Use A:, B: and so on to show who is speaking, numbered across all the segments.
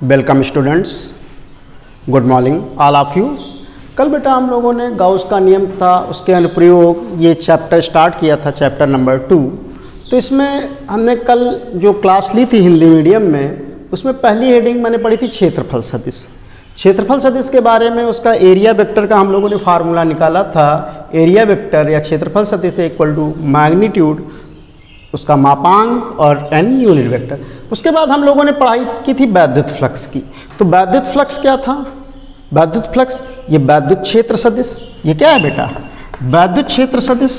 A: Welcome students, good morning all of you. कल बेटा हम लोगों ने गाउस का नियम था उसके अनुप्रयोग ये चैप्टर स्टार्ट किया था, चैप्टर नंबर 2। तो इसमें हमने कल जो क्लास ली थी हिंदी मीडियम में, उसमें पहली हेडिंग मैंने पढ़ी थी क्षेत्रफल सदिश। क्षेत्रफल सदिश के बारे में उसका एरिया वेक्टर का हम लोगों ने फार्मूला निकाला था। एरिया वेक्टर या क्षेत्रफल सदिश इक्वल टू मैग्नीट्यूड, उसका मापांक और n यूनिट वेक्टर। उसके बाद हम लोगों ने पढ़ाई की थी वैद्युत फ्लक्स की। तो वैद्युत फ्लक्स क्या था? वैद्युत फ्लक्स ये वैद्युत क्षेत्र सदिश। ये क्या है बेटा? वैद्युत क्षेत्र सदिश।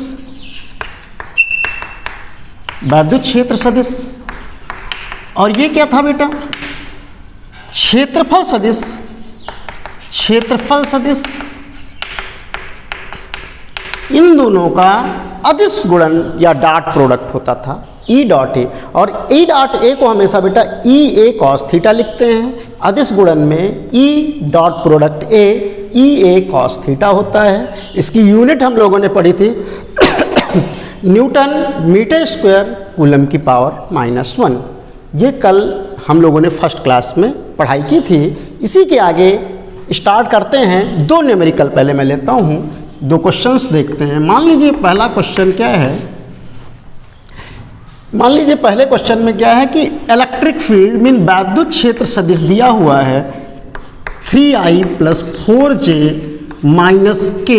A: वैद्युत क्षेत्र सदिश। और ये क्या था बेटा? क्षेत्रफल सदिश। क्षेत्रफल सदिश इन दोनों का अदिश गुणन या डॉट प्रोडक्ट होता था, ई डॉट ए। और ई डॉट ए को हमेशा बेटा ई ए कॉस थीटा लिखते हैं। अदिश गुणन में ई डॉट प्रोडक्ट ए ई ए कॉस थीटा होता है। इसकी यूनिट हम लोगों ने पढ़ी थी न्यूटन मीटर स्क्वायर कूलम की पावर -1। ये कल हम लोगों ने फर्स्ट क्लास में पढ़ाई की थी। इसी के आगे स्टार्ट करते हैं। दो न्यूमेरिकल पहले मैं लेता हूँ, दो क्वेश्चंस देखते हैं। मान लीजिए पहला क्वेश्चन क्या है? मान लीजिए पहले क्वेश्चन में क्या है कि इलेक्ट्रिक फील्ड मीन वैद्युत क्षेत्र सदिश दिया हुआ है 3I + 4J - K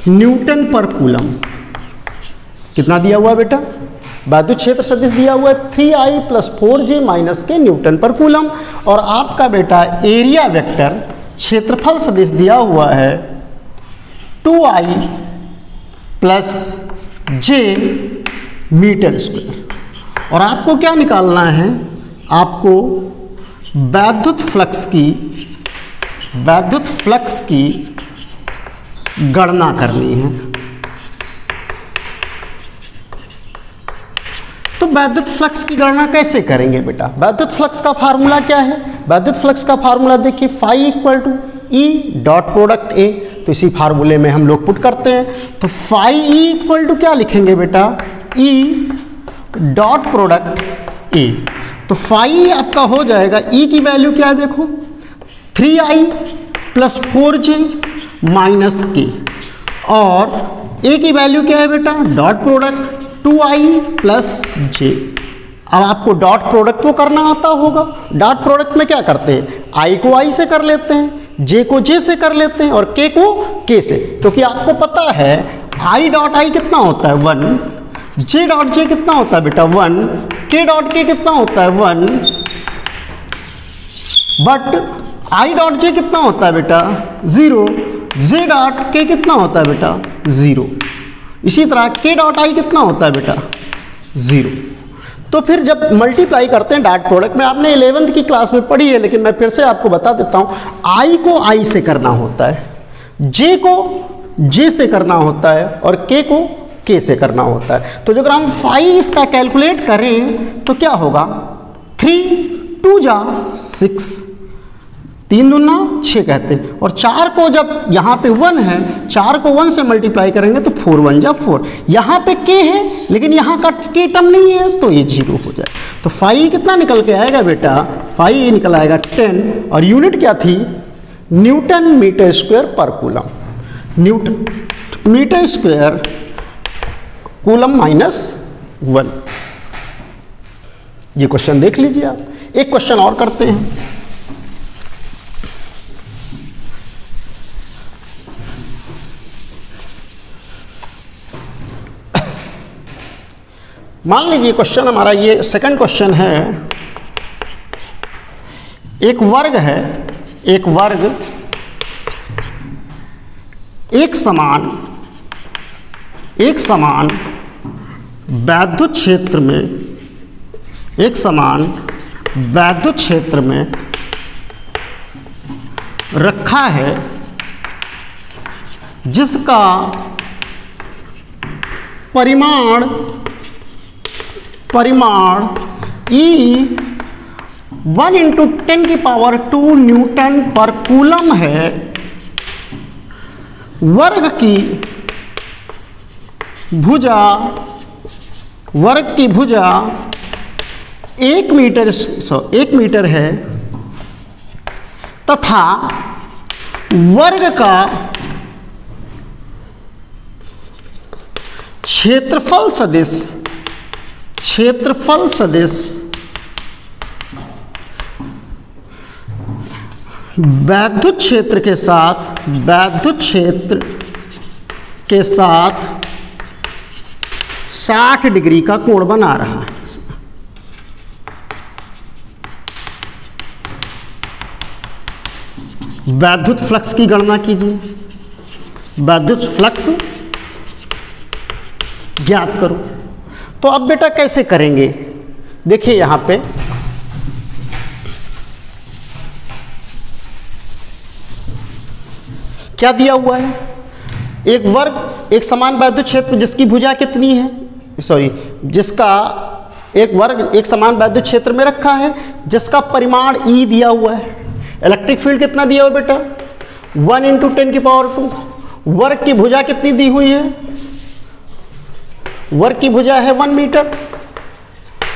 A: न्यूटन पर कूलम। कितना दिया हुआ है बेटा? वैद्युत क्षेत्र सदिश दिया हुआ है 3I + 4J - K न्यूटन पर कूलम। और आपका बेटा एरिया वेक्टर क्षेत्रफल सदिश दिया हुआ है 2I + J मीटर स्क्वायर। और आपको क्या निकालना है? आपको वैद्युत फ्लक्स की गणना करनी है। तो वैद्युत फ्लक्स की गणना कैसे करेंगे बेटा? वैद्युत फ्लक्स का फार्मूला क्या है? वैद्युत फ्लक्स का फार्मूला देखिए, phi = E dot product A। तो इसी फार्मूले में हम लोग पुट करते हैं। तो फाई E = क्या लिखेंगे बेटा? E dot product A। तो फाई आपका हो जाएगा, E की वैल्यू क्या है देखो, 3I + 4J - K। और A की वैल्यू क्या है बेटा? Dot product 2I + J। अब आपको डॉट प्रोडक्ट तो करना आता होगा। डॉट प्रोडक्ट में क्या करते हैं? I को I से कर लेते हैं, J को J से कर लेते हैं और K को K से। क्योंकि आपको पता है I डॉट I कितना होता है? 1। J डॉट J कितना होता है बेटा? 1। K डॉट K कितना होता है? 1। बट I डॉट J कितना होता है बेटा? 0। J डॉट K कितना होता है बेटा? 0। इसी तरह K डॉट I कितना होता है बेटा? 0। तो फिर जब मल्टीप्लाई करते हैं डॉट प्रोडक्ट में, आपने 11th की क्लास में पढ़ी है, लेकिन मैं फिर से आपको बता देता हूँ। I को I से करना होता है, J को J से करना होता है और K को K से करना होता है। तो अगर हम फाई इसका कैलकुलेट करें तो क्या होगा? 3 2 जा 6, 3 दूना 6 कहते हैं। और 4 को जब यहाँ पे 1 है, 4 को 1 से मल्टीप्लाई करेंगे तो 4 1 जा 4। यहाँ पे K है लेकिन यहाँ का K टर्म नहीं है, तो ये 0 हो जाए। तो फाई कितना निकल के आएगा बेटा? फाई निकल आएगा 10। और यूनिट क्या थी? न्यूटन मीटर स्क्वायर पर coulomb. Newton metre square coulomb -1। ये क्वेश्चन देख लीजिए आप। एक क्वेश्चन और करते हैं। मान लीजिए क्वेश्चन हमारा ये सेकंड क्वेश्चन है। एक वर्ग है, एक वर्ग एक समान वैद्युत क्षेत्र में रखा है, जिसका परिमाण E 1 × 10⁻² न्यूटन पर कूलम है। वर्ग की भुजा वर्ग की भुजा 1 मीटर है तथा वर्ग का क्षेत्रफल सदिश वैद्युत क्षेत्र के साथ 60 डिग्री का कोण बना रहा है। वैद्युत फ्लक्स की गणना कीजिए, वैद्युत फ्लक्स ज्ञात करो। तो अब बेटा कैसे करेंगे, देखिए यहां पे क्या दिया हुआ है, एक वर्ग एक समान वैद्युत क्षेत्र जिसकी भुजा कितनी है, जिसका एक वर्ग एक समान वैद्युत क्षेत्र में रखा है, जिसका परिमाण E दिया हुआ है। इलेक्ट्रिक फील्ड कितना दिया हुआ बेटा 1 × 10⁻²। वर्ग की भुजा कितनी दी हुई है, वर्ग की भुजा है 1 मीटर।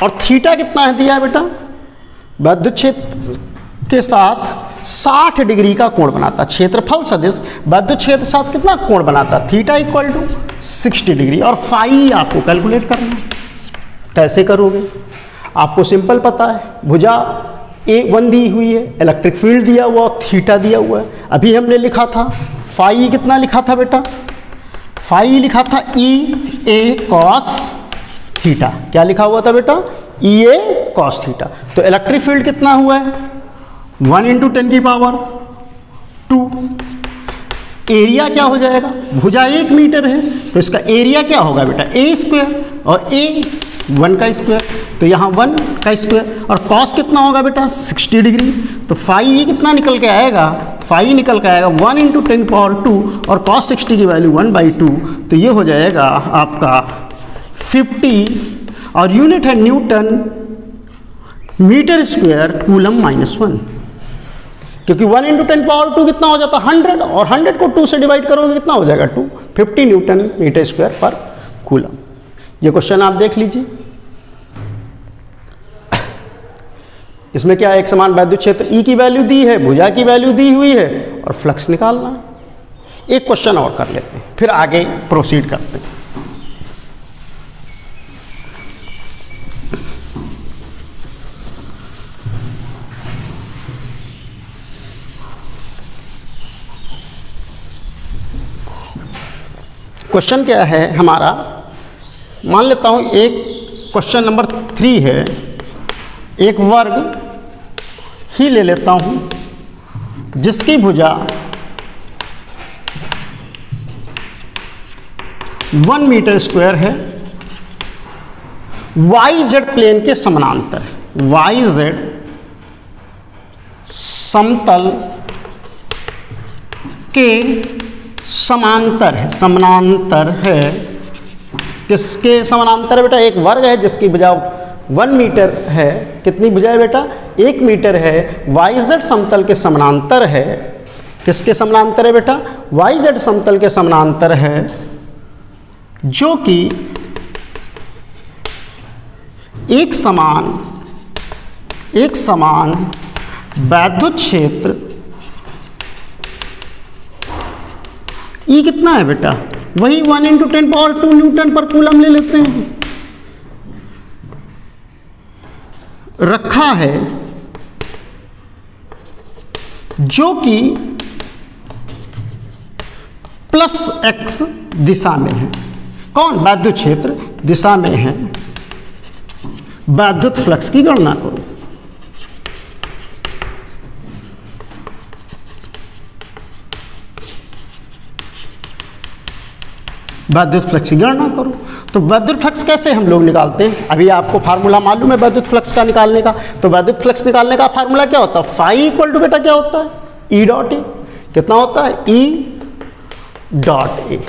A: और थीटा कितना है दिया है बेटा, वैद्युत क्षेत्र के साथ 60 डिग्री का कोण बनाता, क्षेत्रफल सदिश वैद्युत क्षेत्र के साथ कितना कोण बनाता, थीटा = 60 डिग्री। और फाई आपको कैलकुलेट करना है। कैसे करोगे, आपको सिंपल पता है, भुजा A1 दी हुई है, इलेक्ट्रिक फील्ड दिया हुआ, थीटा दिया हुआ है। अभी हमने लिखा था फाई, कितना लिखा था बेटा, फाई लिखा था EA cos थीटा। क्या लिखा हुआ था बेटा, EA cos थीटा। तो इलेक्ट्रिक फील्ड कितना हुआ है 1 × 10⁻²। एरिया क्या हो जाएगा, भुजा 1 मीटर है तो इसका एरिया क्या होगा बेटा A² और A 1 का स्क्वायर, तो यहाँ 1 का स्क्वायर। और कॉस कितना होगा बेटा 60 डिग्री। तो फाई कितना निकल के आएगा, फाई निकल के आएगा 1 × 10⁻²। और कॉस 60 की वैल्यू 1/2। तो ये हो जाएगा आपका 50, और यूनिट है न्यूटन मीटर स्क्वायर कूलम -1, क्योंकि 1 × 10⁻² कितना हो जाता 100, और 100 को 2 से डिवाइड करोगे कितना हो जाएगा 2, 50 न्यूटन मीटर स्क्वायर पर कूलम। ये क्वेश्चन आप देख लीजिए। इसमें क्या एक समान वैद्युत क्षेत्र E की वैल्यू दी है, भुजा की वैल्यू दी हुई है, और फ्लक्स निकालना है। एक क्वेश्चन और कर लेते हैं, फिर आगे प्रोसीड करते हैं। क्वेश्चन क्या है हमारा, मान लेता हूं एक क्वेश्चन नंबर 3 है, एक वर्ग ही ले लेता हूं जिसकी भुजा 1 मीटर स्क्वायर है, YZ प्लेन के समानांतर है, YZ समतल के समांतर है, समानांतर है। किसके समानांतर है बेटा, एक वर्ग है जिसकी भुजा 1 मीटर है, कितनी भुजा है बेटा 1 मीटर है, YZ समतल के समानांतर है। किसके समानांतर है बेटा, YZ समतल के समानांतर है, जो कि एक समान वैद्युत क्षेत्र E कितना है बेटा, वही 1 × 10⁻² न्यूटन पर कूलम ले लेते हैं, रखा है, जो कि +x दिशा में है। कौन, वैद्युत क्षेत्र दिशा में है। वैद्युत फ्लक्स की गणना करो। वैद्युत फ्लक्स की गणना करो। तो वैद्युत फ्लक्स कैसे हम लोग निकालते हैं, अभी आपको फार्मूला मालूम है वैद्युत फ्लक्स का निकालने का। तो वैद्युत फ्लक्स निकालने का फार्मूला क्या होता है, फाई = बेटा क्या होता है E.A। कितना होता है E.A।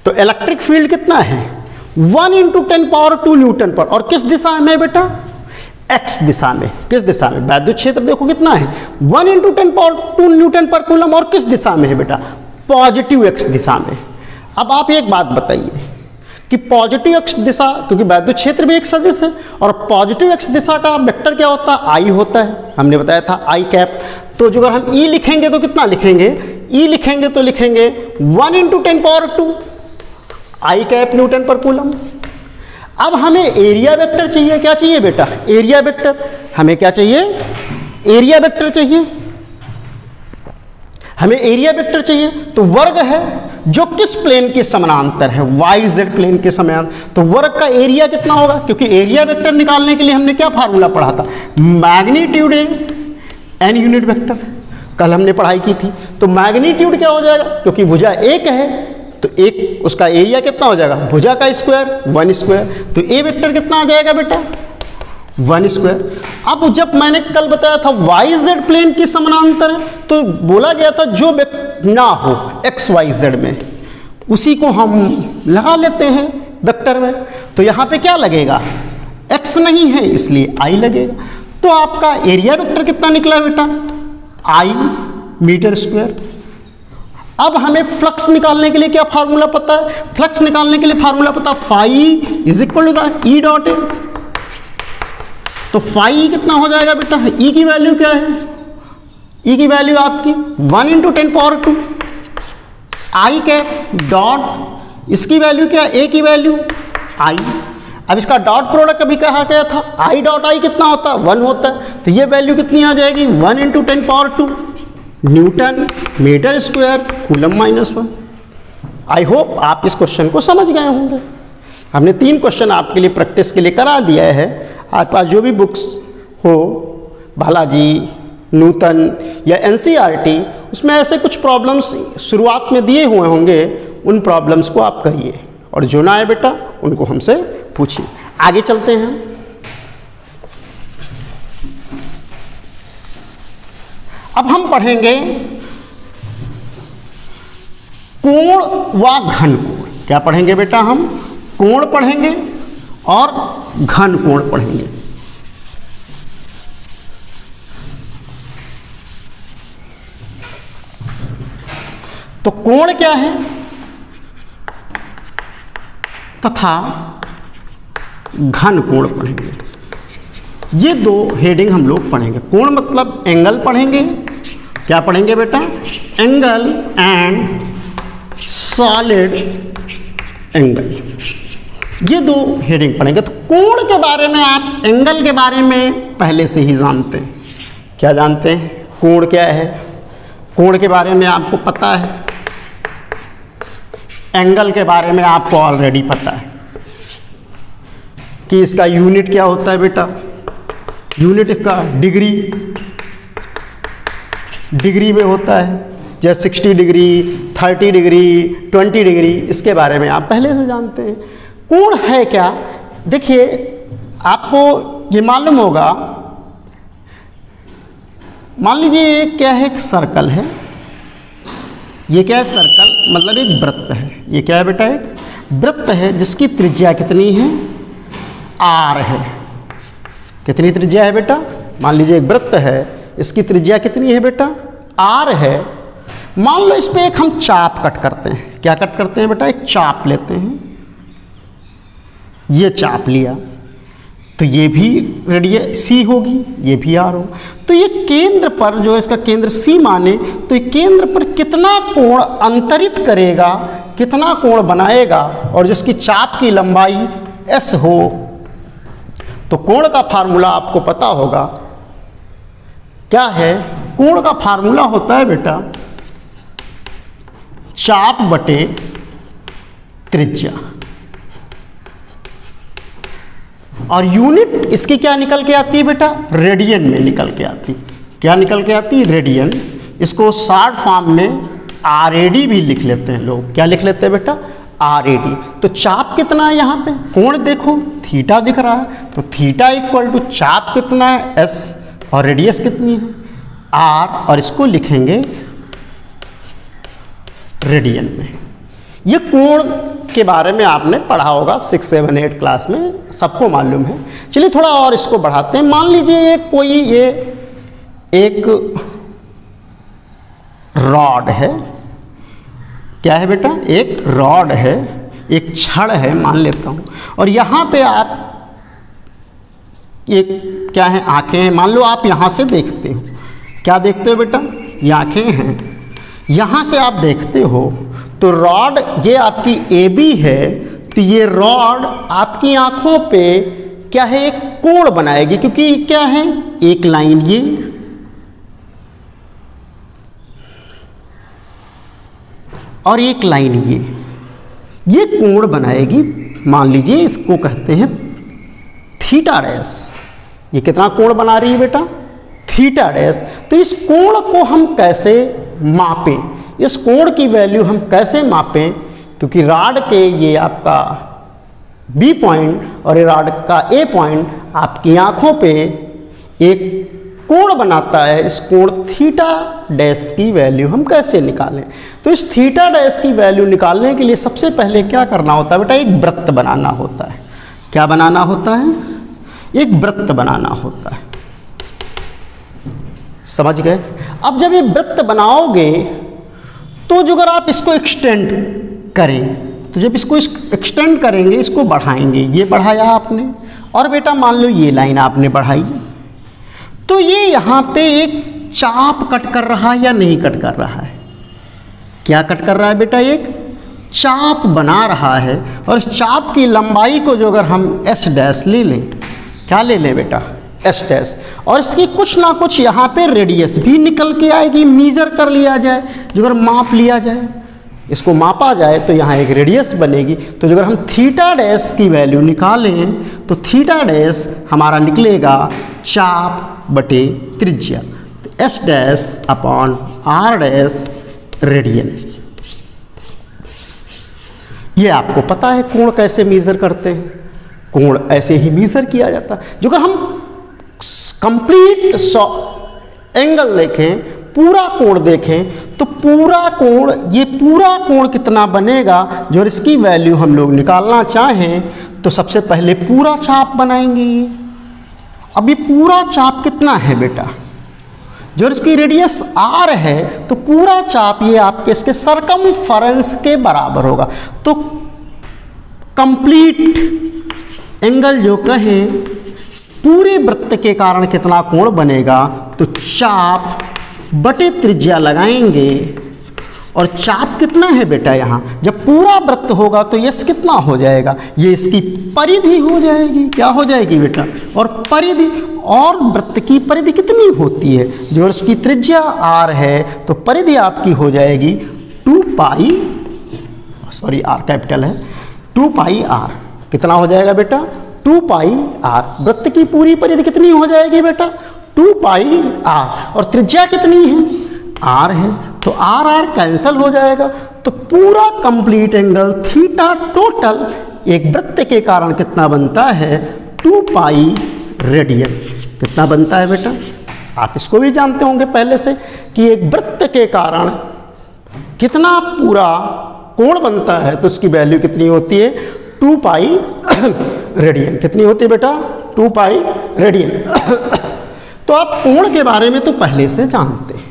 A: तो इलेक्ट्रिक फील्ड कितना है 1 × 10⁻² न्यूटन पर, और किस दिशा में बेटा x दिशा में। किस दिशा में, वैद्युत क्षेत्र देखो कितना है 1 × 10⁻² न्यूटन पर कूलम, और किस दिशा में है बेटा पॉजिटिव x दिशा में। अब आप एक बात बताइए कि पॉजिटिव x दिशा, क्योंकि वैद्युत क्षेत्र भी एक सदिश है, और पॉजिटिव x दिशा का वेक्टर क्या होता है I होता है, हमने बताया था I कैप। तो जो अगर हम ई लिखेंगे तो कितना लिखेंगे, ई लिखेंगे तो लिखेंगे 1 × 10⁻², आई कैप न्यूटन पर कूलम। अब हमें एरिया वेक्टर चाहिए, क्या चाहिए बेटा, एरिया वेक्टर। हमें क्या चाहिए, एरिया वेक्टर चाहिए, हमें एरिया वेक्टर चाहिए। तो वर्ग है जो किस प्लेन के समानांतर है, YZ प्लेन के समानांतर, तो वर्ग का एरिया कितना होगा, क्योंकि एरिया वेक्टर निकालने के लिए हमने क्या फार्मूला पढ़ा था, मैग्नीट्यूड एन यूनिट वेक्टर, कल हमने पढ़ाई की थी। तो मैग्नीट्यूड क्या हो जाएगा, क्योंकि भुजा एक है तो एक उसका एरिया कितना हो जाएगा, भुजा का स्क्वायर 1 स्क्वायर, तो ए वेक्टर कितना आ जाएगा बेटा 1 स्क्वायर। अब जब मैंने कल बताया था YZ प्लेन की समानांतर है, तो बोला गया था जो ना हो XYZ में उसी को हम लगा लेते हैं वेक्टर में। तो यहाँ पे क्या लगेगा, x नहीं है इसलिए I लगेगा। तो आपका एरिया वेक्टर कितना निकला बेटा, I मीटर स्क्वायर। अब हमें फ्लक्स निकालने के लिए क्या फार्मूला पता है, फ्लक्स निकालने के लिए फार्मूला पता है, phi is equal to E dot A. तो फाई कितना हो जाएगा बेटा, ई की वैल्यू क्या है, ई की वैल्यू आपकी 1 × 10⁻², आई कैप डॉट, इसकी वैल्यू क्या, ए की वैल्यू आई। अब इसका डॉट प्रोडक्ट अभी कहा गया था, आई डॉट आई कितना होता है 1 होता है, तो ये वैल्यू कितनी आ जाएगी 1 × 10⁻², newton metre square coulomb -1। I hope आप इस क्वेश्चन को समझ गए होंगे। हमने 3 क्वेश्चन आपके लिए प्रैक्टिस के लिए करा दिया है। आपके पास जो भी बुक्स हो, बालाजी, नूतन या NCERT, उसमें ऐसे कुछ प्रॉब्लम्स शुरुआत में दिए हुए होंगे, उन प्रॉब्लम्स को आप करिए और जो ना आए बेटा उनको हमसे पूछिए। आगे चलते हैं। अब हम पढ़ेंगे कोण व घन कोण। क्या पढ़ेंगे बेटा, हम कोण पढ़ेंगे और घन कोण पढ़ेंगे। तो कोण क्या है तथा घन कोण पढ़ेंगे। ये 2 हेडिंग हम लोग पढ़ेंगे। कोण मतलब एंगल पढ़ेंगे, क्या पढ़ेंगे बेटा, एंगल एंड सॉलिड एंगल, ये 2 हेडिंग पढ़ेंगे। तो कोण के बारे में आप एंगल के बारे में पहले से ही जानते हैं। क्या जानते हैं, कोण क्या है, कोण के बारे में आपको पता है, एंगल के बारे में आपको ऑलरेडी पता है कि इसका यूनिट क्या होता है बेटा, यूनिट का डिग्री में होता है, जैसे 60 डिग्री, 30 डिग्री, 20 डिग्री, इसके बारे में आप पहले से जानते हैं। कोण है क्या, देखिए आपको ये मालूम होगा, मान लीजिए ये क्या है, एक सर्कल है, ये क्या है, सर्कल मतलब एक वृत्त है। ये क्या है बेटा, एक वृत्त है जिसकी त्रिज्या कितनी है, r है। कितनी त्रिज्या है बेटा, मान लीजिए एक वृत्त है, इसकी त्रिज्या कितनी है बेटा, r है। मान लो इस पे एक हम चाप कट करते हैं। क्या कट करते हैं बेटा, एक चाप लेते हैं, ये चाप लिया तो ये भी रेडियस c होगी, ये भी r हो। तो ये केंद्र पर, जो इसका केंद्र c माने, तो ये केंद्र पर कितना कोण अंतरित करेगा, कितना कोण बनाएगा, और जिसकी चाप की लंबाई s हो। तो कोण का फार्मूला आपको पता होगा, क्या है, कोण का फार्मूला होता है बेटा चाप बटे त्रिज्या, और यूनिट इसकी क्या निकल के आती है बेटा, रेडियन में निकल के आती। क्या निकल के आती है, रेडियन। इसको शॉर्ट फॉर्म में RAD भी लिख लेते हैं लोग। क्या लिख लेते हैं बेटा, RAD। तो चाप कितना है यहाँ पे, कोण देखो थीटा दिख रहा है, तो थीटा इक्वल टू चाप कितना है S, और रेडियस कितनी है R, और इसको लिखेंगे रेडियन में। ये कोण के बारे में आपने पढ़ा होगा 6, 7, 8 क्लास में, सबको मालूम है। चलिए थोड़ा और इसको बढ़ाते हैं। मान लीजिए ये कोई ये एक रॉड है, क्या है बेटा, एक रॉड है, एक छड़ है मान लेता हूँ, और यहाँ पे आप ये क्या है, आंखें हैं, मान लो आप यहाँ से देखते हो, क्या देखते हो बेटा, ये आँखें हैं। यहाँ से आप देखते हो तो रॉड ये आपकी AB है, तो ये रॉड आपकी आँखों पे क्या है, एक कोण बनाएगी, क्योंकि क्या है, एक लाइन ये और एक लाइन ये कोण बनाएगी। मान लीजिए इसको कहते हैं थीटा डैश। ये कितना कोण बना रही है बेटा, थीटा डैश। तो इस कोण को हम कैसे मापें, इस कोण की वैल्यू हम कैसे मापें, क्योंकि रॉड के ये आपका B पॉइंट और ये रॉड का A पॉइंट आपकी आंखों पे एक कोण बनाता है। इस कोण थीटा डैश की वैल्यू हम कैसे निकालें, तो इस थीटा डैश की वैल्यू निकालने के लिए सबसे पहले क्या करना होता है बेटा, एक वृत्त बनाना होता है। क्या बनाना होता है, एक वृत्त बनाना होता है। समझ गए। अब जब ये वृत्त बनाओगे तो जो अगर आप इसको एक्सटेंड करें, तो जब इसको एक्सटेंड करेंगे, इसको बढ़ाएंगे, ये बढ़ाया आपने, और बेटा मान लो ये लाइन आपने बढ़ाई, तो ये यहाँ पे एक चाप कट कर रहा है या नहीं कट कर रहा है, क्या कट कर रहा है बेटा, एक चाप बना रहा है। और इस चाप की लंबाई को जो अगर हम S डैश ले लें, क्या ले लें बेटा, S डैश, और इसकी कुछ ना कुछ यहाँ पे रेडियस भी निकल के आएगी, मीजर कर लिया जाए, जो अगर माप लिया जाए, इसको मापा जाए तो यहाँ एक रेडियस बनेगी। तो अगर हम थीटा डैश की वैल्यू निकालें तो थीटा डैश हमारा निकलेगा चाप बटे त्रिज्या, तो S dash upon R dash radian. ये आपको पता है कोण कैसे मेजर करते हैं, कोण ऐसे ही मेजर किया जाता है। जो अगर हम कंप्लीट एंगल देखें, पूरा कोण देखें, तो पूरा कोण, ये पूरा कोण कितना बनेगा, जो इसकी वैल्यू हम लोग निकालना चाहें तो सबसे पहले पूरा चाप बनाएंगे। अब ये पूरा चाप कितना है बेटा, जो इसकी रेडियस R है, तो पूरा चाप ये आपके इसके सरकमफेरेंस के बराबर होगा। तो कंप्लीट एंगल जो कहें, पूरे वृत्त के कारण कितना कोण बनेगा, तो चाप बटे त्रिज्या लगाएंगे। और चाप कितना है बेटा, यहाँ जब पूरा वृत्त होगा तो यस कितना हो जाएगा, ये इसकी परिधि हो जाएगी। क्या हो जाएगी बेटा, और परिधि, और वृत्त की परिधि कितनी होती है, जो इसकी त्रिज्या R है, तो परिधि आपकी हो जाएगी 2 पाई, सॉरी R कैपिटल है, 2 पाई R। कितना हो जाएगा बेटा, 2 पाई R। वृत्त की पूरी परिधि कितनी हो जाएगी बेटा, 2 पाई R, और त्रिज्या कितनी है, R है, तो R R कैंसिल हो जाएगा। तो पूरा कंप्लीट एंगल थीटा टोटल एक वृत्त के कारण कितना बनता है, 2 पाई रेडियन। कितना बनता है बेटा, आप इसको भी जानते होंगे पहले से कि एक वृत्त के कारण कितना पूरा कोण बनता है, तो उसकी वैल्यू कितनी होती है, 2 पाई रेडियन। कितनी होती है बेटा, 2 पाई रेडियन। तो आप कोण के बारे में तो पहले से जानते हैं,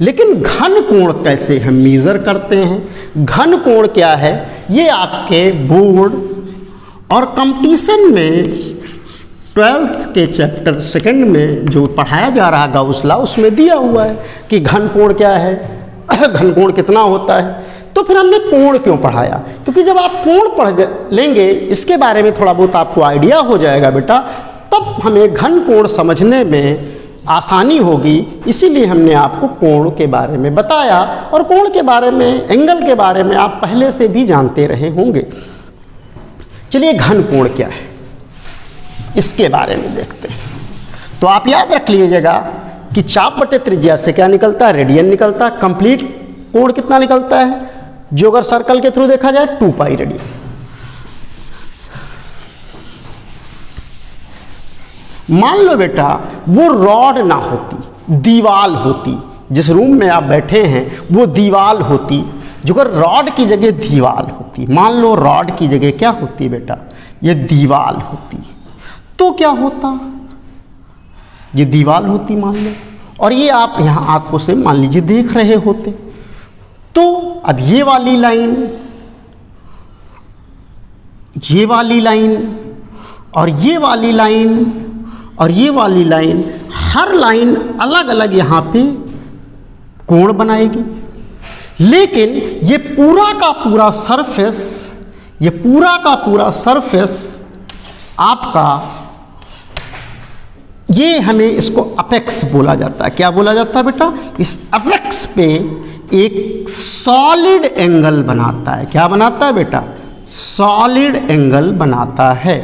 A: लेकिन घन कोण कैसे हम मेजर करते हैं। घन कोण क्या है, ये आपके बोर्ड और कंपटीशन में 12th के चैप्टर 2 में जो पढ़ाया जा रहा गाउस लॉ, उसमें दिया हुआ है कि घन कोण क्या है, घन कोण कितना होता है। तो फिर हमने कोण क्यों पढ़ाया, क्योंकि जब आप कोण पढ़ लेंगे, इसके बारे में थोड़ा बहुत आपको आइडिया हो जाएगा बेटा, तब हमें घन कोण समझने में आसानी होगी। इसीलिए हमने आपको कोण के बारे में बताया, और कोण के बारे में, एंगल के बारे में आप पहले से भी जानते रहे होंगे। चलिए घन कोण क्या है, इसके बारे में देखते हैं। तो आप याद रख लीजिएगा कि चाप बटे त्रिज्या से क्या निकलता है, रेडियन निकलता है। कंप्लीट कोण कितना निकलता है, जो अगर सर्कल के थ्रू देखा जाए 2 पाई रेडियन। मान लो बेटा वो रॉड ना होती, दीवाल होती, जिस रूम में आप बैठे हैं वो दीवाल होती, जो अगर रॉड की जगह दीवाल होती, मान लो रॉड की जगह क्या होती बेटा, ये दीवाल होती, तो क्या होता, ये दीवाल होती मान लो, और ये आप यहाँ आंखों से मान लीजिए देख रहे होते। तो अब ये वाली लाइन, ये वाली लाइन और ये वाली लाइन और ये वाली लाइन, हर लाइन अलग अलग यहाँ पे कोण बनाएगी, लेकिन ये पूरा का पूरा सरफेस, ये पूरा का पूरा सरफेस आपका, ये हमें इसको अपेक्स बोला जाता है। क्या बोला जाता है बेटा? इस अपेक्स पे एक सॉलिड एंगल बनाता है। क्या बनाता है बेटा? सॉलिड एंगल बनाता है।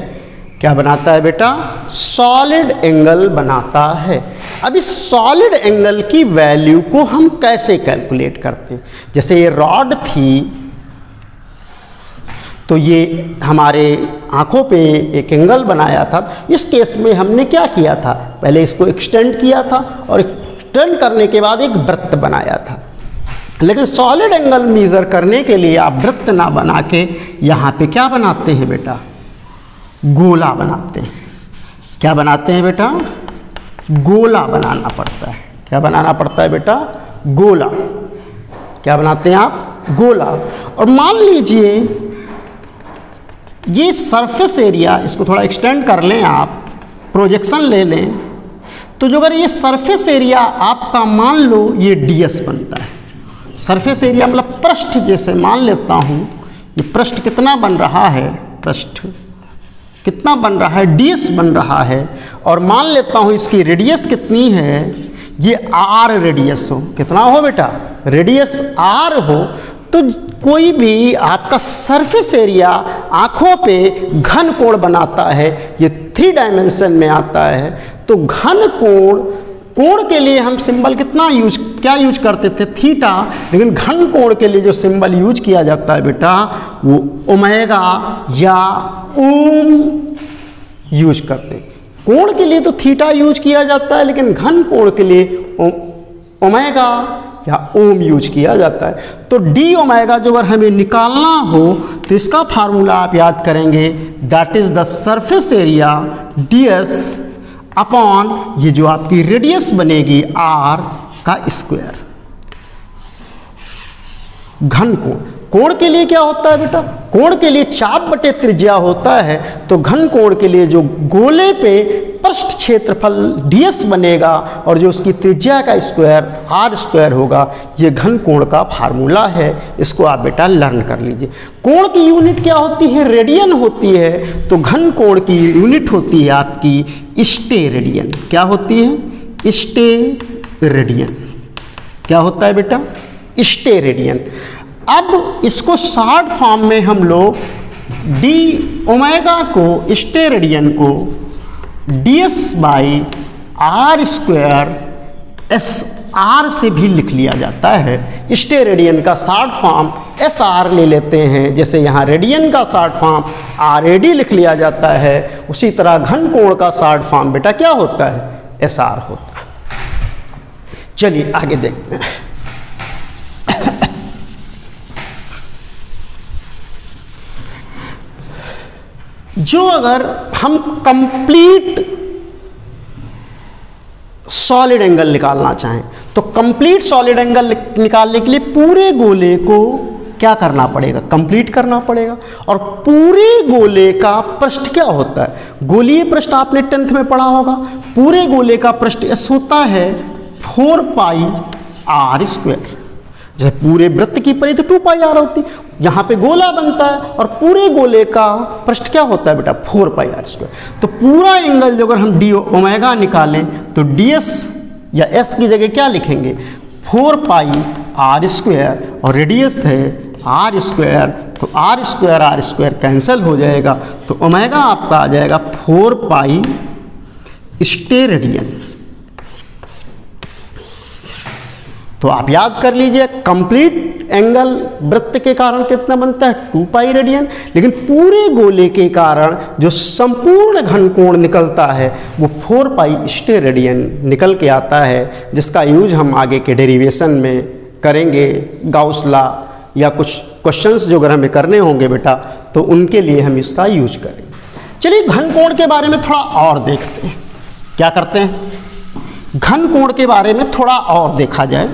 A: क्या बनाता है बेटा? सॉलिड एंगल बनाता है। अब इस सॉलिड एंगल की वैल्यू को हम कैसे कैलकुलेट करते हैं? जैसे ये रॉड थी, तो ये हमारे आंखों पे एक एंगल बनाया था। इस केस में हमने क्या किया था? पहले इसको एक्सटेंड किया था और एक्सटेंड करने के बाद एक वृत्त बनाया था। लेकिन सॉलिड एंगल मेजर करने के लिए आप वृत्त ना बना के यहाँ पे क्या बनाते हैं बेटा? गोला बनाते हैं। क्या बनाते हैं बेटा? गोला बनाना पड़ता है। क्या बनाना पड़ता है बेटा? गोला। क्या बनाते हैं आप? गोला। और मान लीजिए ये सरफेस एरिया, इसको थोड़ा एक्सटेंड कर लें आप, प्रोजेक्शन ले लें, तो जो अगर ये सरफेस एरिया आपका मान लो ये ds बनता है। सरफेस एरिया मतलब पृष्ठ, जैसे मान लेता हूँ ये पृष्ठ कितना बन रहा है? पृष्ठ कितना बन रहा है? ds बन रहा है। और मान लेता हूँ इसकी रेडियस कितनी है? ये r रेडियस हो। कितना हो बेटा? रेडियस r हो। तो कोई भी आपका सरफेस एरिया आँखों पे घन कोण बनाता है, ये 3 डायमेंशन में आता है। तो घन कोण के लिए हम सिंबल क्या यूज करते थे? थीटा। लेकिन घन कोण के लिए जो सिंबल यूज किया जाता है बेटा, वो ओमेगा या ओम यूज करते हैं। कोण के लिए तो थीटा यूज किया जाता है, लेकिन घन कोण के लिए ओमेगा या ओम यूज किया जाता है। तो डी ओमेगा जो अगर हमें निकालना हो तो इसका फार्मूला आप याद करेंगे, that is the surface area ds upon ये जो आपकी रेडियस बनेगी r का स्क्वायर। घन कोण के लिए क्या होता है बेटा? कोण के लिए चाप बटे त्रिज्या होता है। तो घन कोण के लिए जो गोले पे पृष्ठ क्षेत्रफल ds बनेगा और जो उसकी त्रिज्या का स्क्वायर r स्क्वायर होगा, ये घन कोण का फार्मूला है। इसको आप बेटा लर्न कर लीजिए। कोण की यूनिट क्या होती है? रेडियन होती है। तो घन कोण की यूनिट होती है आपकी स्टेरेडियन। क्या होती है? स्टेरेडियन। क्या होता है बेटा? स्टेरेडियन। अब इसको शॉर्ट फॉर्म में हम लोग डी ओमेगा को, स्टेरेडियन को ds by r square S R से भी लिख लिया जाता है। स्टेरेडियन का शॉर्ट फॉर्म SR ले लेते हैं। जैसे यहाँ रेडियन का शॉर्ट फॉर्म RAD लिख लिया जाता है, उसी तरह घन कोण का शॉर्ट फॉर्म बेटा क्या होता है? SR होता है। चलिए आगे देखते हैं। जो अगर हम कंप्लीट सॉलिड एंगल निकालना चाहें, तो कंप्लीट सॉलिड एंगल निकालने के लिए पूरे गोले को क्या करना पड़ेगा? कंप्लीट करना पड़ेगा। और पूरे गोले का पृष्ठ क्या होता है? गोलीय पृष्ठ आपने 10th में पढ़ा होगा। पूरे गोले का पृष्ठ S होता है 4 पाई r स्क्वायर। जैसे पूरे वृत्त की परिधि 2 पाई r होती, यहाँ पे गोला बनता है और पूरे गोले का पृष्ठ क्या होता है बेटा? 4 पाई r स्क्वायर। तो पूरा एंगल जो अगर हम डी ओमेगा निकालें तो ds या s की जगह क्या लिखेंगे? 4 पाई r स्क्वायर और रेडियस है r स्क्वायर। तो r स्क्वायर कैंसिल हो जाएगा, तो ओमेगा आपका आ जाएगा 4 पाई स्टेरेडियन। तो आप याद कर लीजिए, कंप्लीट एंगल वृत्त के कारण कितना बनता है? 2 पाई रेडियन। लेकिन पूरे गोले के कारण जो संपूर्ण घन कोण निकलता है वो 4 पाई स्टेरेडियन निकल के आता है, जिसका यूज हम आगे के डेरिवेशन में करेंगे। गाउस लॉ या कुछ क्वेश्चंस जो अगर हमें करने होंगे बेटा, तो उनके लिए हम इसका यूज करेंगे। चलिए घन कोण के बारे में थोड़ा और देखते हैं। क्या करते हैं? घन कोण के बारे में थोड़ा और देखा जाए।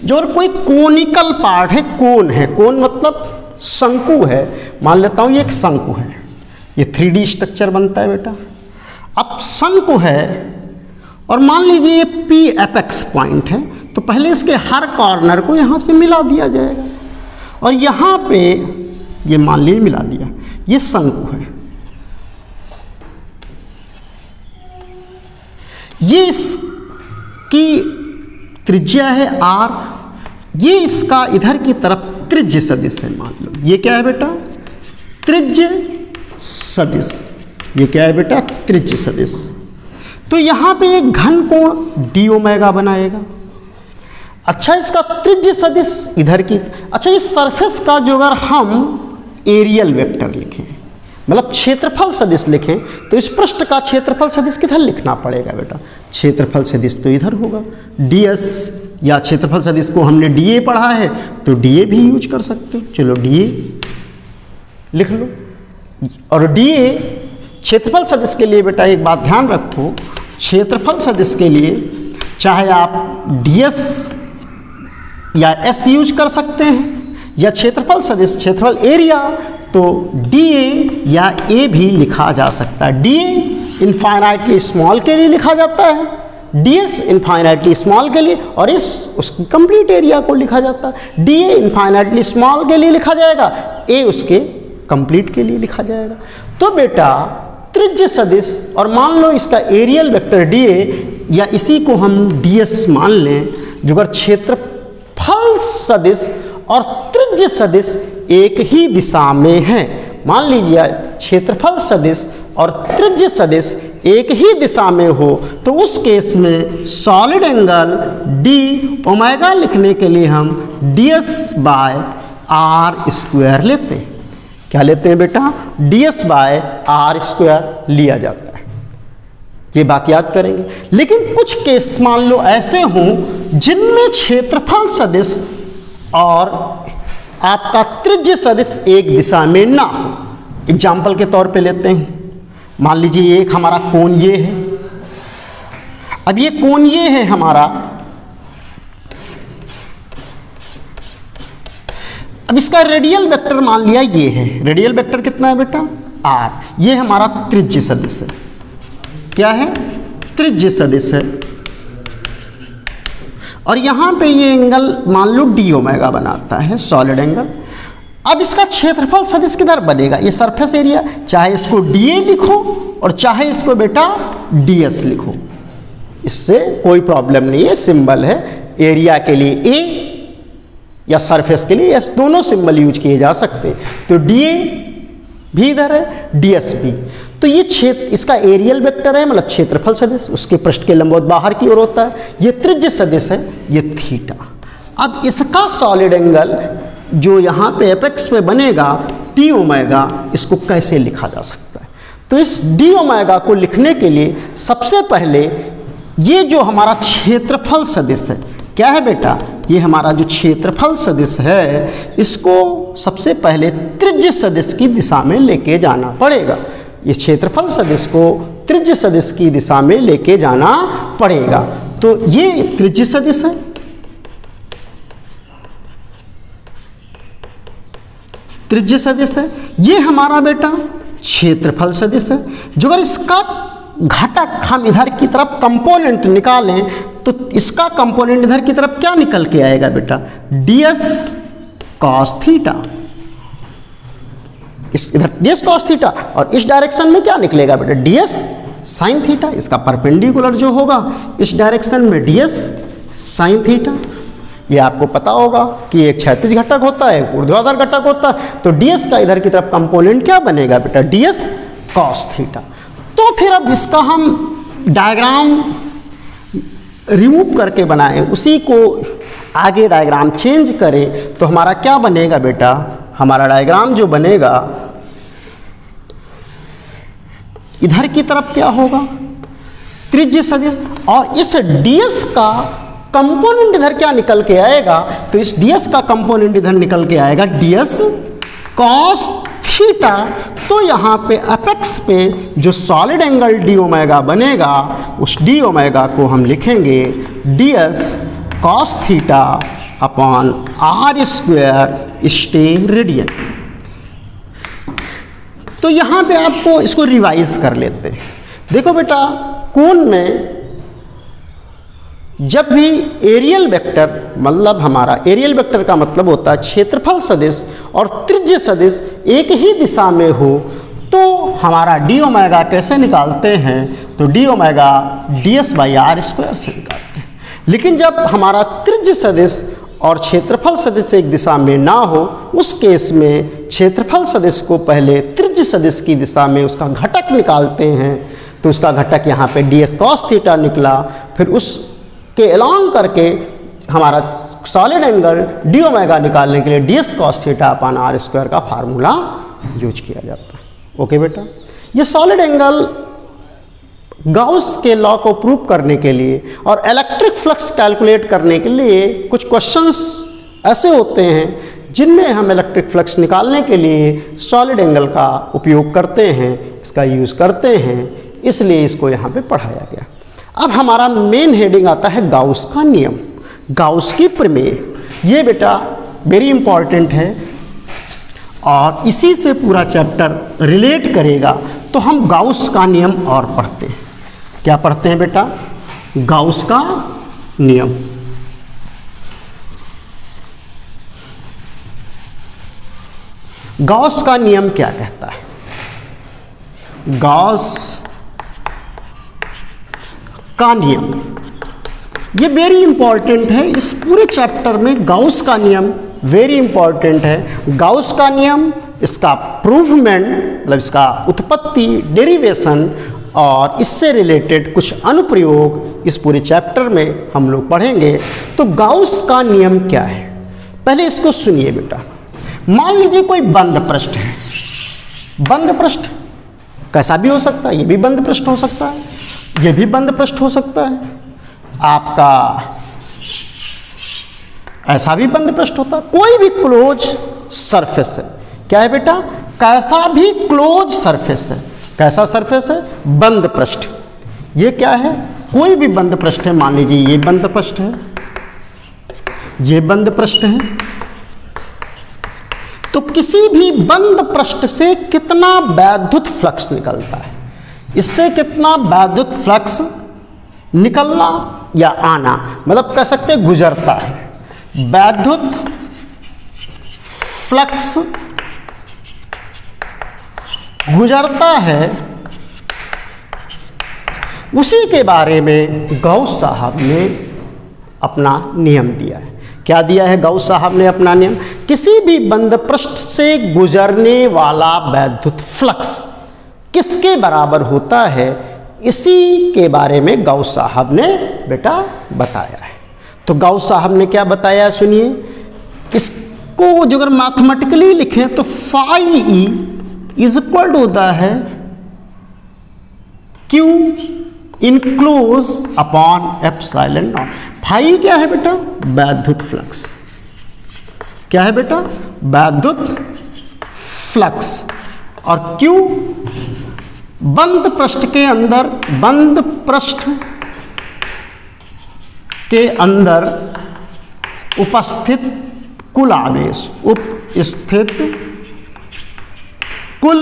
A: जो कोई कोनिकल पार्ट है, कोन है, कोन मतलब शंकु है। मान लेता हूँ ये एक शंकु है, ये 3D स्ट्रक्चर बनता है बेटा। अब शंकु है और मान लीजिए ये P एपेक्स पॉइंट है, तो पहले इसके हर कॉर्नर को यहाँ से मिला दिया जाएगा और यहाँ पे ये मान लीजिए मिला दिया, ये शंकु है। ये इसकी त्रिज्या है r, ये इसका इधर की तरफ त्रिज्य सदिश है। मान लो ये क्या है बेटा, त्रिज्य सदिश। ये क्या है बेटा, त्रिज्य सदिश। तो यहाँ पे एक घन कोण डी ओमेगा बनाएगा। अच्छा, इसका त्रिज्य सदिश इधर की, अच्छा इस सरफेस का जो अगर हम एरियल वेक्टर लिखें, मतलब क्षेत्रफल सदिश लिखें, तो इस पृष्ठ का क्षेत्रफल सदिश किधर लिखना पड़ेगा बेटा, क्षेत्रफल सदिश तो इधर होगा। ds या क्षेत्रफल सदिश को हमने dA पढ़ा है तो dA भी यूज कर सकते हो। चलो dA लिख लो। और dA क्षेत्रफल सदिश के लिए बेटा एक बात ध्यान रखो, क्षेत्रफल सदिश के लिए चाहे आप ds या s यूज कर सकते हैं, या क्षेत्रफल सदिश क्षेत्रफल एरिया तो dA या A भी लिखा जा सकता है। dA इनफाइनाइटली स्मॉल के लिए लिखा जाता है, ds इनफाइनाइटली स्मॉल के लिए, और उसकी कंप्लीट एरिया को लिखा जाता है। dA इनफाइनाइटली स्मॉल के लिए लिखा जाएगा, A उसके कंप्लीट के लिए लिखा जाएगा। तो बेटा त्रिज्य सदिश और मान लो इसका एरियल वेक्टर dA या इसी को हम ds मान लें, जो अगर क्षेत्रफल सदिश और त्रिज्य सदिश एक ही दिशा में है, मान लीजिए क्षेत्रफल सदिश और त्रिज्य सदिश एक ही दिशा में हो, तो उस केस में सॉलिड एंगल डी ओमेगा लिखने के लिए हम ds बाय आर स्क्वायर लेते हैं। क्या लेते हैं बेटा, ds बाय आर स्क्वायर लिया जाता है। ये बात याद करेंगे। लेकिन कुछ केस मान लो ऐसे हों जिनमें क्षेत्रफल सदिश और आपका त्रिज्य सदिश एक दिशा में ना हो। एग्जाम्पल के तौर पे लेते हैं, मान लीजिए एक हमारा कोण ये है, अब ये कोण ये है हमारा, अब इसका रेडियल वेक्टर मान लिया ये है, रेडियल वेक्टर कितना है बेटा, r। ये हमारा त्रिज्य सदिश है। क्या है, त्रिज्य सदिश है। और यहाँ पे ये एंगल मान लो डी ओमेगा बनाता है, सॉलिड एंगल। अब इसका क्षेत्रफल सदिश किधर बनेगा, ये सरफेस एरिया, चाहे इसको dA लिखो और चाहे इसको बेटा ds लिखो, इससे कोई प्रॉब्लम नहीं है। सिंबल है एरिया के लिए A या सरफेस के लिए S, दोनों सिंबल यूज किए जा सकते हैं। तो dA भी इधर है, ds भी। तो ये क्षेत्र, इसका एरियल वेक्टर है, मतलब क्षेत्रफल सदिश, उसके पृष्ठ के लंबवत बाहर की ओर होता है। ये त्रिज्य सदिश है, ये थीटा। अब इसका सॉलिड एंगल जो यहाँ पे एपेक्स पे बनेगा डी ओमेगा, इसको कैसे लिखा जा सकता है, तो इस डी ओमेगा को लिखने के लिए सबसे पहले ये जो हमारा क्षेत्रफल सदिश है, क्या है बेटा, ये हमारा जो क्षेत्रफल सदिश है, इसको सबसे पहले त्रिज्य सदिश की दिशा में लेके जाना पड़ेगा। ये क्षेत्रफल सदिश को त्रिज्य सदिश की दिशा में लेके जाना पड़ेगा। तो ये त्रिज्य सदिश है, त्रिज्य सदिश है। ये हमारा बेटा क्षेत्रफल सदिश है, जो अगर इसका घटक हम इधर की तरफ कंपोनेंट निकालें तो इसका कंपोनेंट इधर की तरफ क्या निकल के आएगा बेटा, ds cos थीटा। इस इधर ds cos थीटा, और इस डायरेक्शन में क्या निकलेगा बेटा, ds sin थीटा। इसका परपेंडिकुलर जो होगा इस डायरेक्शन में ds sin थीटा। ये आपको पता होगा कि एक क्षैतिज घटक होता है, ऊर्ध्वाधर घटक होता है, तो ds का इधर की तरफ कंपोनेंट क्या बनेगा बेटा, ds cos थीटा। तो फिर अब इसका हम डायग्राम रिमूव करके बनाएं, उसी को आगे डायग्राम चेंज करें, तो हमारा क्या बनेगा बेटा, हमारा डायग्राम जो बनेगा इधर की तरफ क्या होगा, त्रिज्य सदिश, और इस ds का कंपोनेंट इधर क्या निकल के आएगा, तो इस ds का कंपोनेंट इधर निकल के आएगा ds cos थीटा। तो यहाँ पे एपेक्स पे जो सॉलिड एंगल डी ओमेगा बनेगा, उस डी ओमेगा को हम लिखेंगे ds cos theta upon r square stay radian. तो यहाँ पे आपको इसको रिवाइज कर लेते हैं। देखो बेटा, कोण में जब भी एरियल वेक्टर, मतलब हमारा एरियल वेक्टर का मतलब होता है क्षेत्रफल सदिश और त्रिज्य सदिश एक ही दिशा में हो, तो हमारा डी ओमेगा कैसे निकालते हैं, तो d omega ds by r square से निकालते हैं। लेकिन जब हमारा त्रिज्य सदिश और क्षेत्रफल सदिश एक दिशा में ना हो, उस केस में क्षेत्रफल सदिश को पहले त्रिज्य सदिश की दिशा में उसका घटक निकालते हैं, तो उसका घटक यहाँ पे ds cos थीटा निकला। फिर उसके अलॉन्ग करके हमारा सॉलिड एंगल डी ओमेगा निकालने के लिए ds cos theta upon r square का फार्मूला यूज किया जाता है। ओके बेटा, ये सॉलिड एंगल गाउस के लॉ को प्रूव करने के लिए और इलेक्ट्रिक फ्लक्स कैलकुलेट करने के लिए कुछ क्वेश्चंस ऐसे होते हैं जिनमें हम इलेक्ट्रिक फ्लक्स निकालने के लिए सॉलिड एंगल का उपयोग करते हैं, इसका यूज़ करते हैं, इसलिए इसको यहाँ पे पढ़ाया गया। अब हमारा मेन हेडिंग आता है गाउस का नियम, गाउस की प्रमेय। ये बेटा वेरी इंपॉर्टेंट है और इसी से पूरा चैप्टर रिलेट करेगा। तो हम गाउस का नियम और पढ़ते हैं। क्या पढ़ते हैं बेटा? गाउस का नियम। गाउस का नियम क्या कहता है? गाउस का नियम ये वेरी इंपॉर्टेंट है। इस पूरे चैप्टर में गाउस का नियम वेरी इंपॉर्टेंट है। गाउस का नियम, इसका प्रूवमेंट मतलब इसका उत्पत्ति, डेरिवेशन और इससे रिलेटेड कुछ अनुप्रयोग इस पूरे चैप्टर में हम लोग पढ़ेंगे। तो गाउस का नियम क्या है, पहले इसको सुनिए बेटा। मान लीजिए कोई बंद पृष्ठ है। बंद पृष्ठ कैसा भी हो सकता है, ये भी बंद पृष्ठ हो सकता है, ये भी बंद पृष्ठ हो सकता है, आपका ऐसा भी बंद पृष्ठ होता है। कोई भी क्लोज सरफेस है। क्या है बेटा? कैसा भी क्लोज सरफेस है। कैसा सरफेस है? बंद पृष्ठ। ये क्या है? कोई भी बंद पृष्ठ है। मान लीजिए ये बंद पृष्ठ है, ये बंद पृष्ठ है। तो किसी भी बंद पृष्ठ से कितना वैद्युत फ्लक्स निकलता है, इससे कितना वैद्युत फ्लक्स निकलना या आना, मतलब कह सकते हैं गुजरता है। वैद्युत फ्लक्स गुजरता है, उसी के बारे में गाउस साहब ने अपना नियम दिया है। क्या दिया है गाउस साहब ने अपना नियम? किसी भी बंद पृष्ठ से गुजरने वाला वैद्युत फ्लक्स किसके बराबर होता है, इसी के बारे में गाउस साहब ने बेटा बताया है। तो गाउस साहब ने क्या बताया सुनिए। इसको जो अगर मैथमेटिकली लिखें तो phi E is equal to होता है q enclose upon epsilon nought. Phi क्या है बेटा? वैद्युत फ्लक्स। क्या है बेटा? वैद्युत फ्लक्स। और क्यू बंद पृष्ठ के अंदर, बंद पृष्ठ के अंदर उपस्थित कुल आवेश, उपस्थित कुल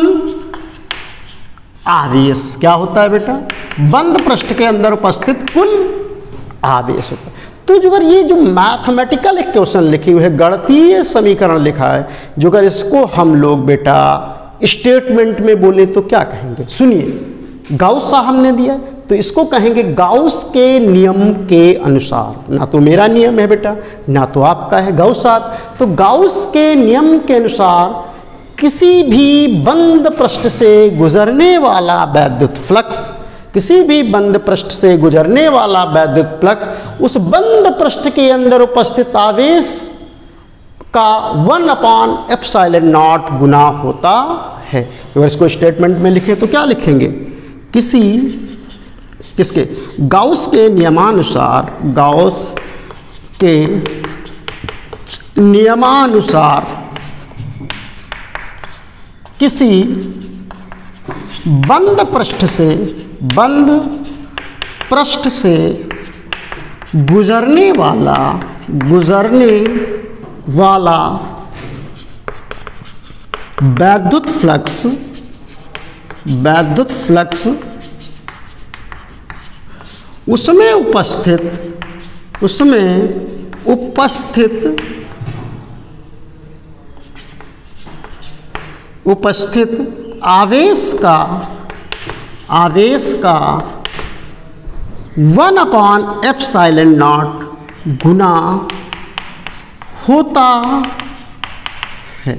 A: आवेश क्या होता है बेटा? बंद पृष्ठ के अंदर उपस्थित कुल आवेश होता है। तो जो अगर ये जो मैथमेटिकल एक क्वेश्चन लिखी हुई है, गणितीय समीकरण लिखा है, जो अगर इसको हम लोग बेटा स्टेटमेंट में बोले तो क्या कहेंगे? सुनिए, गाउस साहब ने दिया तो इसको कहेंगे गाउस के नियम के अनुसार। ना तो मेरा नियम है बेटा, ना तो आपका है, गाउस साहब। तो गाउस के नियम के अनुसार किसी भी बंद पृष्ठ से गुजरने वाला वैद्युत फ्लक्स, किसी भी बंद पृष्ठ से गुजरने वाला वैद्युत फ्लक्स उस बंद पृष्ठ के अंदर उपस्थित आवेश का 1 एप्सिलॉन नॉट गुना होता है। अगर इसको स्टेटमेंट में लिखें तो क्या लिखेंगे? किसके? गाउस के नियमानुसार, गाउस के नियमानुसार किसी बंद पृष्ठ से गुजरने वाला वैद्युत फ्लक्स वैद्युत फ्लक्स उसमें उपस्थित आवेश का 1/ε0 गुना होता है।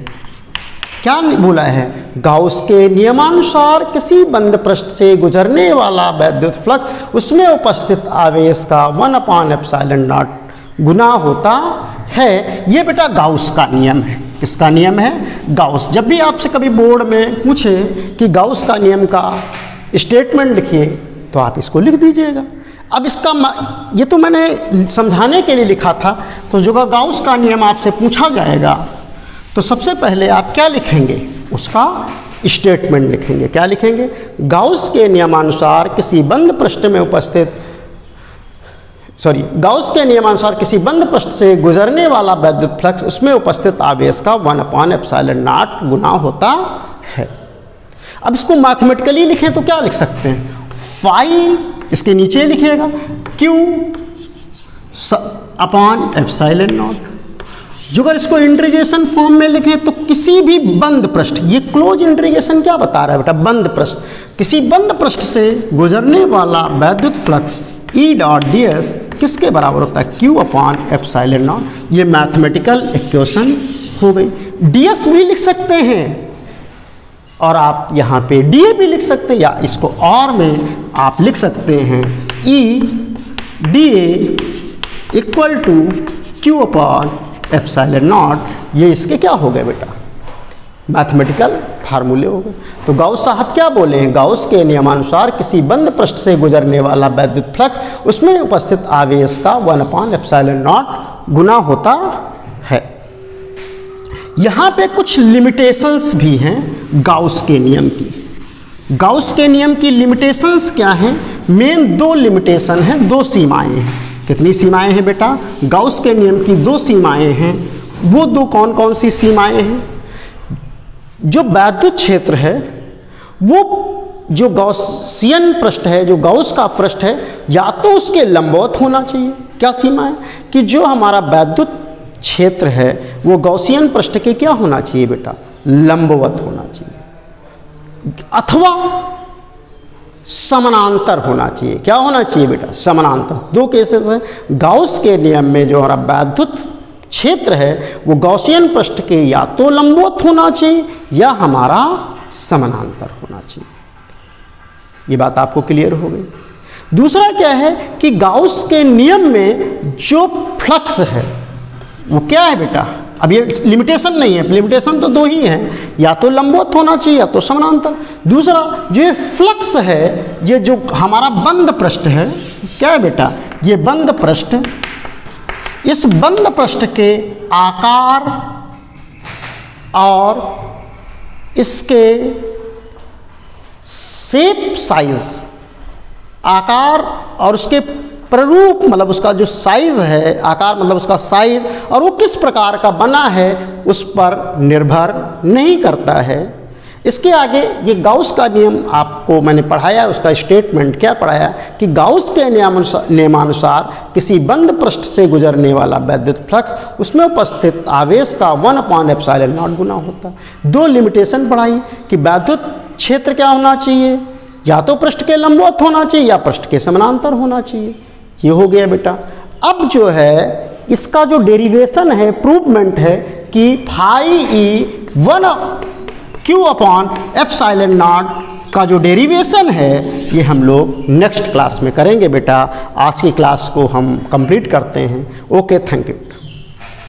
A: क्या बोला है? गाउस के नियमानुसार किसी बंद पृष्ठ से गुजरने वाला वैद्युत फ्लक्स उसमें उपस्थित आवेश का 1/ε0 गुना होता है। ये बेटा गाउस का नियम है। किसका नियम है? गाउस। जब भी आपसे कभी बोर्ड में पूछे कि गाउस का नियम का स्टेटमेंट लिखिए तो आप इसको लिख दीजिएगा। अब इसका ये तो मैंने समझाने के लिए लिखा था, तो जो गाउस का नियम आपसे पूछा जाएगा तो सबसे पहले आप क्या लिखेंगे? उसका स्टेटमेंट लिखेंगे। क्या लिखेंगे? गाउस के नियमानुसार किसी बंद पृष्ठ किसी बंद पृष्ठ से गुजरने वाला वैद्युत फ्लक्स उसमें उपस्थित आवेश का 1/ε0 गुना होता है। अब इसको मैथमेटिकली लिखें तो क्या लिख सकते हैं? फाई इसके नीचे लिखिएगा Q/ε0। जो अगर इसको इंटीग्रेशन फॉर्म में लिखें तो किसी भी बंद पृष्ठ, ये क्लोज इंटीग्रेशन क्या बता रहा है बेटा? बंद पृष्ठ, किसी बंद पृष्ठ से गुजरने वाला वैद्युत फ्लक्स E.ds किसके बराबर होता है? Q/ε0। ये मैथमेटिकल इक्वेशन हो गई। ds भी लिख सकते हैं और आप यहाँ पे dA भी लिख सकते हैं, या इसको और में आप लिख सकते हैं E.dA = Q/ε0। ये इसके क्या हो गए बेटा? मैथमेटिकल फार्मूले हो गए। तो गाउस साहब क्या बोले हैं? गाउस के नियमानुसार किसी बंद पृष्ठ से गुजरने वाला वैद्युत फ्लक्स उसमें उपस्थित आवेश का 1/ε0 गुना होता है। यहाँ पे कुछ लिमिटेशंस भी हैं गाउस के नियम की। गाउस के नियम की लिमिटेशंस क्या हैं? मेन 2 लिमिटेशन हैं, 2 सीमाएं हैं। कितनी सीमाएं हैं बेटा? गाउस के नियम की 2 सीमाएं हैं। वो 2 कौन कौन सी सीमाएं हैं? जो वैद्युत क्षेत्र है, वो जो गॉसियन पृष्ठ है, जो गाउस का पृष्ठ है, या तो उसके लंबवत होना चाहिए। क्या सीमा है? कि जो हमारा वैद्युत क्षेत्र है वो गॉसियन पृष्ठ के क्या होना चाहिए बेटा? लंबवत होना चाहिए, अथवा समानांतर होना चाहिए। क्या होना चाहिए बेटा? समानांतर। 2 केसेस हैं। गाउस के नियम में जो हमारा वैद्युत क्षेत्र है वो गॉसियन पृष्ठ के या तो लंबवत होना चाहिए या हमारा समानांतर होना चाहिए। ये बात आपको क्लियर हो गई। दूसरा क्या है कि गाउस के नियम में जो फ्लक्स है वो क्या है बेटा? अब ये लिमिटेशन नहीं है, लिमिटेशन तो 2 ही हैं, या तो लंबवत होना चाहिए या तो समानांतर। दूसरा जो ये फ्लक्स है, ये जो हमारा बंद पृष्ठ है, क्या है बेटा? ये बंद पृष्ठ, इस बंद पृष्ठ के आकार और इसके शेप साइज, आकार और उसके प्ररूप मतलब उसका जो साइज है, आकार मतलब उसका साइज, और वो किस प्रकार का बना है उस पर निर्भर नहीं करता है। इसके आगे ये गाउस का नियम आपको मैंने पढ़ाया, उसका स्टेटमेंट क्या पढ़ाया कि गाउस के नियमानुसार किसी बंद पृष्ठ से गुजरने वाला वैद्युत फ्लक्स उसमें उपस्थित आवेश का 1/ε0 गुना होता है। 2 लिमिटेशन पढ़ाई कि वैद्युत क्षेत्र क्या होना चाहिए? या तो पृष्ठ के लंबवत होना चाहिए या पृष्ठ के समानांतर होना चाहिए। ये हो गया बेटा। अब जो है इसका जो डेरिवेशन है, प्रूवमेंट है कि Q/ε0 का जो डेरिवेशन है ये हम लोग नेक्स्ट क्लास में करेंगे बेटा। आज की क्लास को हम कंप्लीट करते हैं। Okay, thank you.